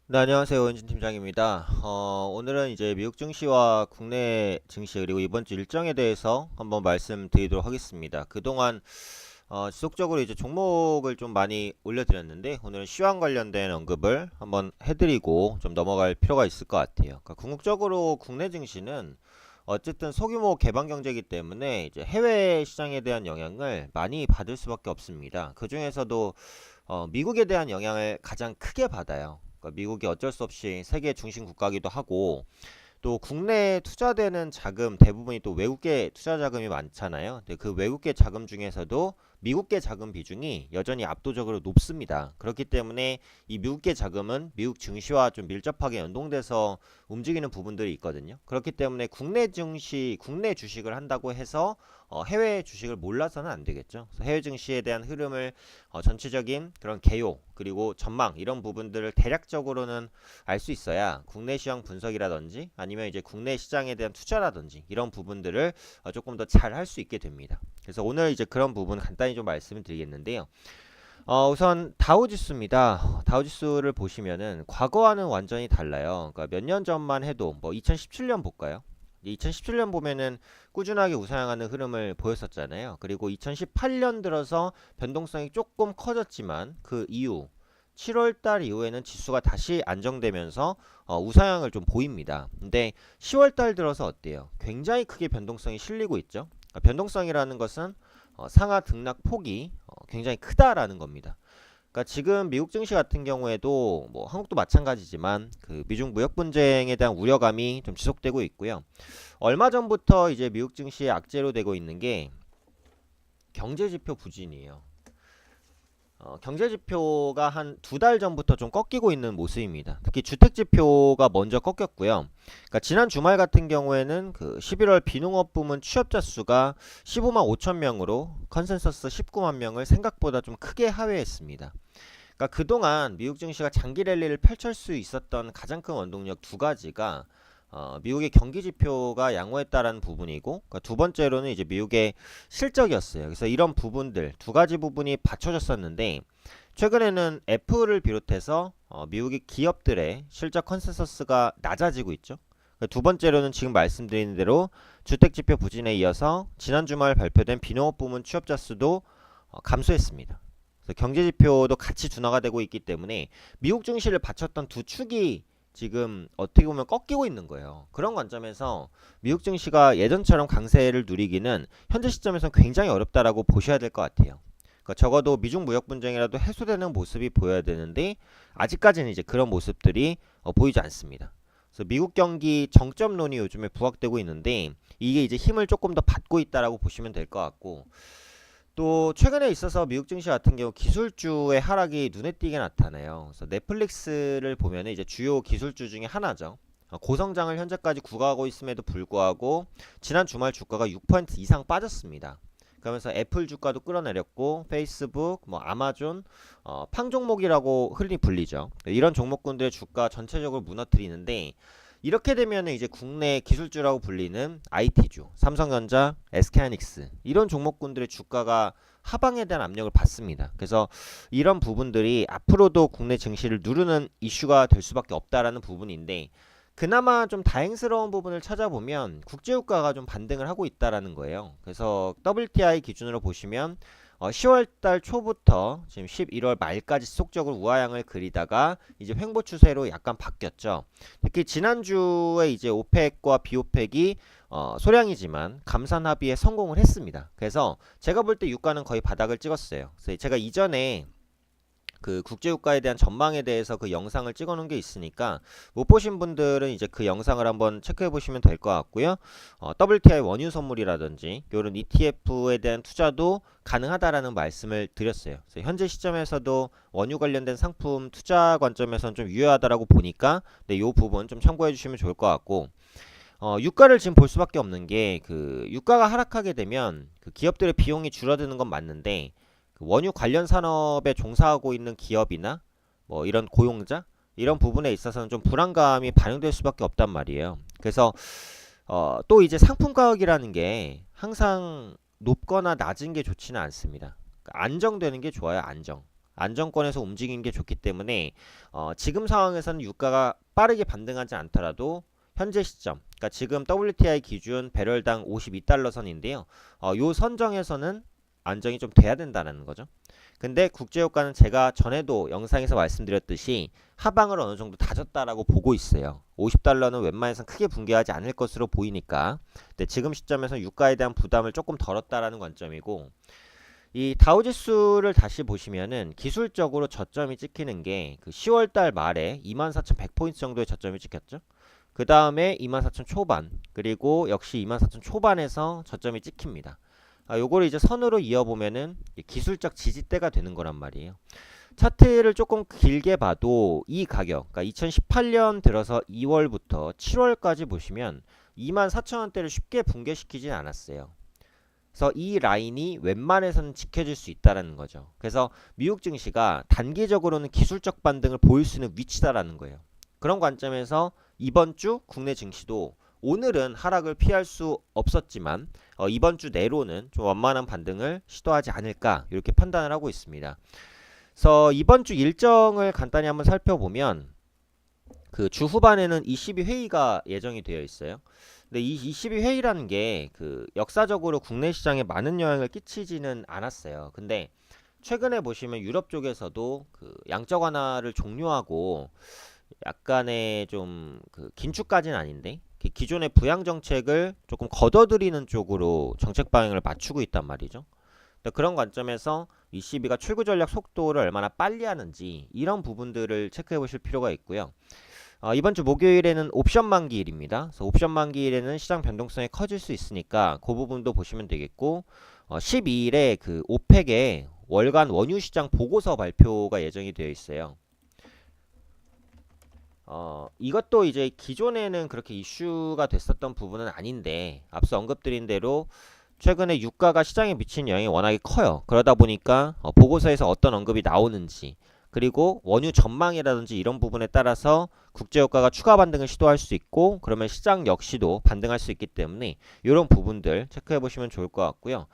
네, 안녕하세요. 은진 팀장입니다. 오늘은 이제 미국 증시와 국내 증시 그리고 이번 주 일정에 대해서 한번 말씀드리도록 하겠습니다. 그동안 지속적으로 이제 종목을 좀 많이 올려드렸는데 오늘은 시황 관련된 언급을 한번 해드리고 좀 넘어갈 필요가 있을 것 같아요. 그러니까 궁극적으로 국내 증시는 어쨌든 소규모 개방 경제이기 때문에 이제 해외 시장에 대한 영향을 많이 받을 수밖에 없습니다. 그 중에서도 미국에 대한 영향을 가장 크게 받아요. 그러니까 미국이 어쩔 수 없이 세계 중심 국가기도 하고 또 국내에 투자되는 자금 대부분이 또 외국계 투자 자금이 많잖아요. 근데 그 외국계 자금 중에서도 미국계 자금 비중이 여전히 압도적으로 높습니다. 그렇기 때문에 이 미국계 자금은 미국 증시와 좀 밀접하게 연동돼서 움직이는 부분들이 있거든요. 그렇기 때문에 국내 증시, 국내 주식을 한다고 해서 해외 주식을 몰라서는 안 되겠죠. 그래서 해외 증시에 대한 흐름을 전체적인 그런 개요 그리고 전망 이런 부분들을 대략적으로는 알 수 있어야 국내 시장 분석이라든지 아니면 이제 국내 시장에 대한 투자라든지 이런 부분들을 조금 더 잘 할 수 있게 됩니다. 그래서 오늘 이제 그런 부분 간단히 좀 말씀을 드리겠는데요. 우선 다우지수입니다. 다우지수를 보시면은 과거와는 완전히 달라요. 그러니까 몇 년 전만 해도 뭐 2017년 볼까요? 2017년 보면은 꾸준하게 우상향하는 흐름을 보였었잖아요. 그리고 2018년 들어서 변동성이 조금 커졌지만 그 이후 7월 달 이후에는 지수가 다시 안정되면서 우상향을 좀 보입니다. 근데 10월 달 들어서 어때요? 굉장히 크게 변동성이 실리고 있죠. 그러니까 변동성이라는 것은 상하 등락 폭이 굉장히 크다라는 겁니다. 그러니까 지금 미국 증시 같은 경우에도 뭐 한국도 마찬가지지만 그 미중 무역 분쟁에 대한 우려감이 좀 지속되고 있고요. 얼마 전부터 이제 미국 증시의 악재로 되고 있는 게 경제 지표 부진이에요. 경제 지표가 한 두 달 전부터 좀 꺾이고 있는 모습입니다. 특히 주택 지표가 먼저 꺾였고요. 그러니까 지난 주말 같은 경우에는 그 11월 비농업 부문 취업자 수가 15만 5천 명으로 컨센서스 19만 명을 생각보다 좀 크게 하회했습니다. 그러니까 그동안 미국 증시가 장기 랠리를 펼칠 수 있었던 가장 큰 원동력 두 가지가 미국의 경기 지표가 양호했다라는 부분이고, 그러니까 두 번째로는 이제 미국의 실적이었어요. 그래서 이런 부분들 두 가지 부분이 받쳐졌었는데 최근에는 애플을 비롯해서 미국의 기업들의 실적 컨센서스가 낮아지고 있죠. 그러니까 두 번째로는 지금 말씀드린 대로 주택 지표 부진에 이어서 지난 주말 발표된 비농업 부문 취업자 수도 감소했습니다. 그래서 경제 지표도 같이 둔화가 되고 있기 때문에 미국 증시를 받쳤던 두 축이 지금 어떻게 보면 꺾이고 있는 거예요. 그런 관점에서 미국 증시가 예전처럼 강세를 누리기는 현재 시점에서 굉장히 어렵다라고 보셔야 될 것 같아요. 그러니까 적어도 미중 무역 분쟁이라도 해소되는 모습이 보여야 되는데 아직까지는 이제 그런 모습들이 보이지 않습니다. 그래서 미국 경기 정점론이 요즘에 부각되고 있는데 이게 이제 힘을 조금 더 받고 있다라고 보시면 될 것 같고 또 최근에 있어서 미국 증시 같은 경우 기술주의 하락이 눈에 띄게 나타나요. 그래서 넷플릭스를 보면 이제 주요 기술주 중에 하나죠. 고성장을 현재까지 구가하고 있음에도 불구하고 지난 주말 주가가 6% 이상 빠졌습니다. 그러면서 애플 주가도 끌어내렸고 페이스북, 뭐 아마존, 팡 종목이라고 흔히 불리죠. 이런 종목군들의 주가 전체적으로 무너뜨리는데 이렇게 되면 이제 국내 기술주라고 불리는 IT주, 삼성전자, SK하이닉스 이런 종목군들의 주가가 하방에 대한 압력을 받습니다. 그래서 이런 부분들이 앞으로도 국내 증시를 누르는 이슈가 될 수밖에 없다라는 부분인데 그나마 좀 다행스러운 부분을 찾아보면 국제유가가 좀 반등을 하고 있다라는 거예요. 그래서 WTI 기준으로 보시면 10월 달 초부터 지금 11월 말까지 지속적으로 우하향을 그리다가 이제 횡보 추세로 약간 바뀌었죠. 특히 지난주에 이제 오펙과 비오펙이 소량이지만 감산 합의에 성공을 했습니다. 그래서 제가 볼 때 유가는 거의 바닥을 찍었어요. 그래서 제가 이전에 그 국제유가에 대한 전망에 대해서 그 영상을 찍어 놓은 게 있으니까 못 보신 분들은 이제 그 영상을 한번 체크해 보시면 될 것 같고요. WTI 원유 선물이라든지 이런 ETF에 대한 투자도 가능하다라는 말씀을 드렸어요. 그래서 현재 시점에서도 원유 관련된 상품 투자 관점에서는 좀 유효하다라고 보니까 네, 요 부분 좀 참고해 주시면 좋을 것 같고 유가를 지금 볼 수밖에 없는 게 그 유가가 하락하게 되면 그 기업들의 비용이 줄어드는 건 맞는데 그 원유 관련 산업에 종사하고 있는 기업이나 뭐 이런 고용자 이런 부분에 있어서는 좀 불안감이 반영될 수밖에 없단 말이에요. 그래서 또 이제 상품 가격이라는 게 항상 높거나 낮은 게 좋지는 않습니다. 그러니까 안정되는 게 좋아요. 안정. 안정권에서 움직이는 게 좋기 때문에 지금 상황에서는 유가가 빠르게 반등하지 않더라도 현재 시점, 그러니까 지금 WTI 기준 배럴당 52달러 선인데요. 요 선정에서는 안정이 좀 돼야 된다는 거죠. 근데 국제유가는 제가 전에도 영상에서 말씀드렸듯이 하방을 어느 정도 다졌다라고 보고 있어요. 50달러는 웬만해선 크게 붕괴하지 않을 것으로 보이니까. 근데 지금 시점에서 유가에 대한 부담을 조금 덜었다라는 관점이고, 이 다우지수를 다시 보시면은 기술적으로 저점이 찍히는 게 그 10월달 말에 24,100포인트 정도의 저점이 찍혔죠. 그 다음에 24,000 초반, 그리고 역시 24,000 초반에서 저점이 찍힙니다. 요거를 이제 선으로 이어보면은 기술적 지지대가 되는 거란 말이에요. 차트를 조금 길게 봐도 이 가격, 그러니까 2018년 들어서 2월부터 7월까지 보시면 24,000원대를 쉽게 붕괴시키진 않았어요. 그래서 이 라인이 웬만해서는 지켜질 수 있다라는 거죠. 그래서 미국 증시가 단기적으로는 기술적 반등을 보일 수 있는 위치다라는 거예요. 그런 관점에서 이번 주 국내 증시도 오늘은 하락을 피할 수 없었지만 이번 주 내로는 좀 완만한 반등을 시도하지 않을까 이렇게 판단을 하고 있습니다. 그래서 이번 주 일정을 간단히 한번 살펴보면 그 주 후반에는 ECB 회의가 예정이 되어 있어요. 근데 이 ECB 회의라는 게 그 역사적으로 국내 시장에 많은 영향을 끼치지는 않았어요. 근데 최근에 보시면 유럽 쪽에서도 그 양적 완화를 종료하고 약간의 좀 그 긴축까지는 아닌데 기존의 부양 정책을 조금 걷어들이는 쪽으로 정책 방향을 맞추고 있단 말이죠. 그런 관점에서 ECB가 출구 전략 속도를 얼마나 빨리 하는지 이런 부분들을 체크해 보실 필요가 있고요. 이번 주 목요일에는 옵션 만기일입니다. 그래서 옵션 만기일에는 시장 변동성이 커질 수 있으니까 그 부분도 보시면 되겠고 12일에 그 오펙의 월간 원유 시장 보고서 발표가 예정이 되어 있어요. 이것도 이제 기존에는 그렇게 이슈가 됐었던 부분은 아닌데 앞서 언급드린 대로 최근에 유가가 시장에 미친 영향이 워낙에 커요. 그러다 보니까 보고서에서 어떤 언급이 나오는지 그리고 원유 전망이라든지 이런 부분에 따라서 국제유가가 추가 반등을 시도할 수 있고 그러면 시장 역시도 반등할 수 있기 때문에 이런 부분들 체크해 보시면 좋을 것 같고요.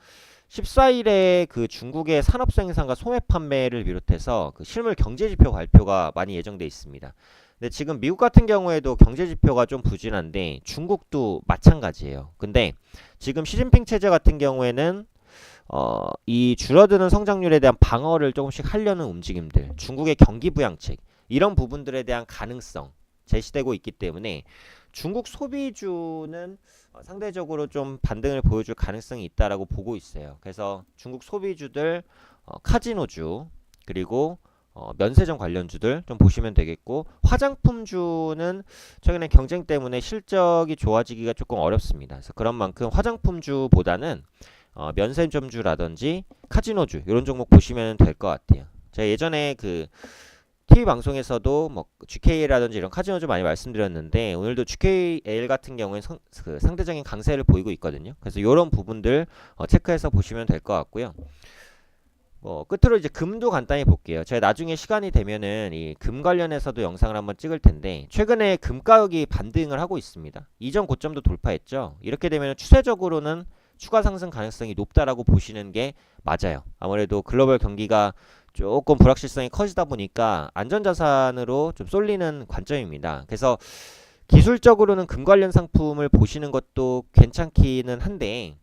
14일에 그 중국의 산업생산과 소매 판매를 비롯해서 그 실물 경제지표 발표가 많이 예정돼 있습니다. 근데 지금 미국 같은 경우에도 경제지표가 좀 부진한데 중국도 마찬가지예요. 근데 지금 시진핑 체제 같은 경우에는 이 줄어드는 성장률에 대한 방어를 조금씩 하려는 움직임들, 중국의 경기 부양책 이런 부분들에 대한 가능성 제시되고 있기 때문에 중국 소비주는 상대적으로 좀 반등을 보여줄 가능성이 있다라고 보고 있어요. 그래서 중국 소비주들, 카지노주 그리고 면세점 관련주들 좀 보시면 되겠고 화장품주는 최근에 경쟁 때문에 실적이 좋아지기가 조금 어렵습니다. 그래서 그런 만큼 화장품주보다는 면세점주라든지 카지노주 이런 종목 보시면 될 것 같아요. 제가 예전에 그 TV 방송에서도 뭐 GK라든지 이런 카지노주 많이 말씀드렸는데 오늘도 GKL 같은 경우에 그 상대적인 강세를 보이고 있거든요. 그래서 이런 부분들 체크해서 보시면 될 것 같고요. 끝으로 이제 금도 간단히 볼게요. 제가 나중에 시간이 되면은 이 금 관련해서도 영상을 한번 찍을 텐데 최근에 금 가격이 반등을 하고 있습니다. 이전 고점도 돌파했죠. 이렇게 되면 추세적으로는 추가 상승 가능성이 높다라고 보시는 게 맞아요. 아무래도 글로벌 경기가 조금 불확실성이 커지다 보니까 안전자산으로 좀 쏠리는 관점입니다. 그래서 기술적으로는 금 관련 상품을 보시는 것도 괜찮기는 한데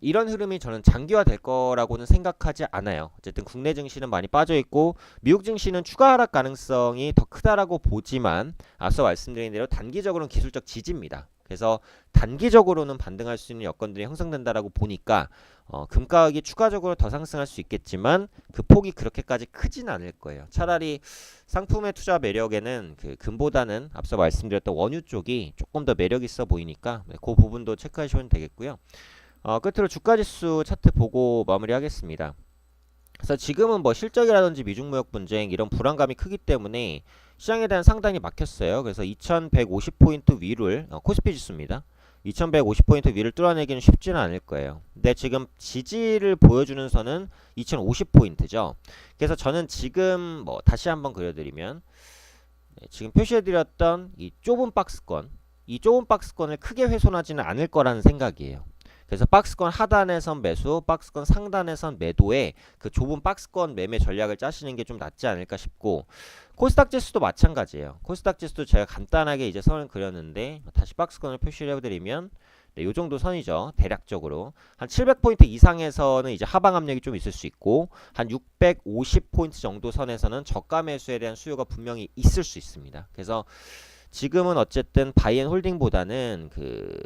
이런 흐름이 저는 장기화 될 거라고는 생각하지 않아요. 어쨌든 국내 증시는 많이 빠져 있고 미국 증시는 추가 하락 가능성이 더 크다라고 보지만 앞서 말씀드린 대로 단기적으로는 기술적 지지입니다. 그래서 단기적으로는 반등할 수 있는 여건들이 형성된다라고 보니까 금 가격이 추가적으로 더 상승할 수 있겠지만 그 폭이 그렇게까지 크진 않을 거예요. 차라리 상품의 투자 매력에는 그 금보다는 앞서 말씀드렸던 원유 쪽이 조금 더 매력 있어 보이니까 그 부분도 체크하시면 되겠고요. 끝으로 주가지수 차트 보고 마무리하겠습니다. 그래서 지금은 뭐 실적이라든지 미중무역 분쟁 이런 불안감이 크기 때문에 시장에 대한 상당히 막혔어요. 그래서 2150포인트 위를 코스피 지수입니다. 2150포인트 위를 뚫어내기는 쉽지는 않을 거예요. 근데 지금 지지를 보여주는 선은 2050포인트죠. 그래서 저는 지금 뭐 다시 한번 그려드리면 지금 표시해드렸던 이 좁은 박스권 이 좁은 박스권을 크게 훼손하지는 않을 거라는 생각이에요. 그래서 박스권 하단에선 매수, 박스권 상단에선 매도에 그 좁은 박스권 매매 전략을 짜시는 게 좀 낫지 않을까 싶고, 코스닥 지수도 마찬가지예요. 코스닥 지수도 제가 간단하게 이제 선을 그렸는데 다시 박스권을 표시를 해드리면 네, 요 정도 선이죠. 대략적으로 한 700포인트 이상에서는 이제 하방 압력이 좀 있을 수 있고, 한 650포인트 정도 선에서는 저가 매수에 대한 수요가 분명히 있을 수 있습니다. 그래서 지금은 어쨌든 바이앤홀딩보다는 그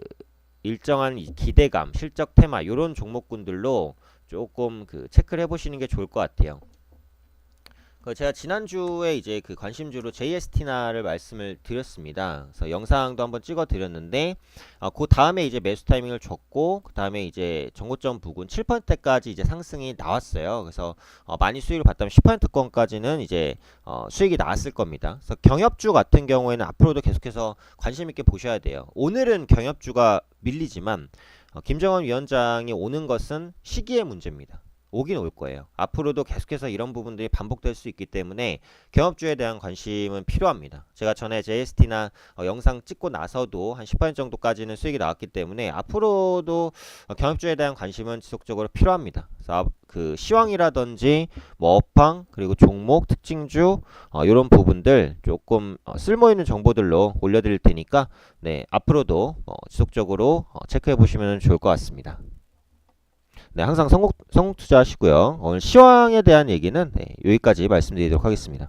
일정한 이 기대감, 실적 테마 요런 종목군들로 조금 그 체크를 해보시는 게 좋을 것 같아요. 제가 지난주에 이제 그 관심주로 JST나를 말씀을 드렸습니다. 그래서 영상도 한번 찍어 드렸는데, 그 다음에 이제 매수 타이밍을 줬고, 그 다음에 이제 정고점 부근 7%까지 이제 상승이 나왔어요. 그래서 많이 수익을 봤다면 10%권까지는 이제 수익이 나왔을 겁니다. 그래서 경협주 같은 경우에는 앞으로도 계속해서 관심 있게 보셔야 돼요. 오늘은 경협주가 밀리지만 김정은 위원장이 오는 것은 시기의 문제입니다. 오긴 올 거예요. 앞으로도 계속해서 이런 부분들이 반복될 수 있기 때문에 경업주에 대한 관심은 필요합니다. 제가 전에 JST나 영상 찍고 나서도 한 10% 정도까지는 수익이 나왔기 때문에 앞으로도 경업주에 대한 관심은 지속적으로 필요합니다. 그래서 그 시황이라든지 뭐 업황 그리고 종목 특징주 이런 부분들 조금 쓸모 있는 정보들로 올려드릴 테니까 네, 앞으로도 지속적으로 체크해 보시면 좋을 것 같습니다. 네, 항상 성공 투자하시고요. 오늘 시황에 대한 얘기는 네, 여기까지 말씀드리도록 하겠습니다.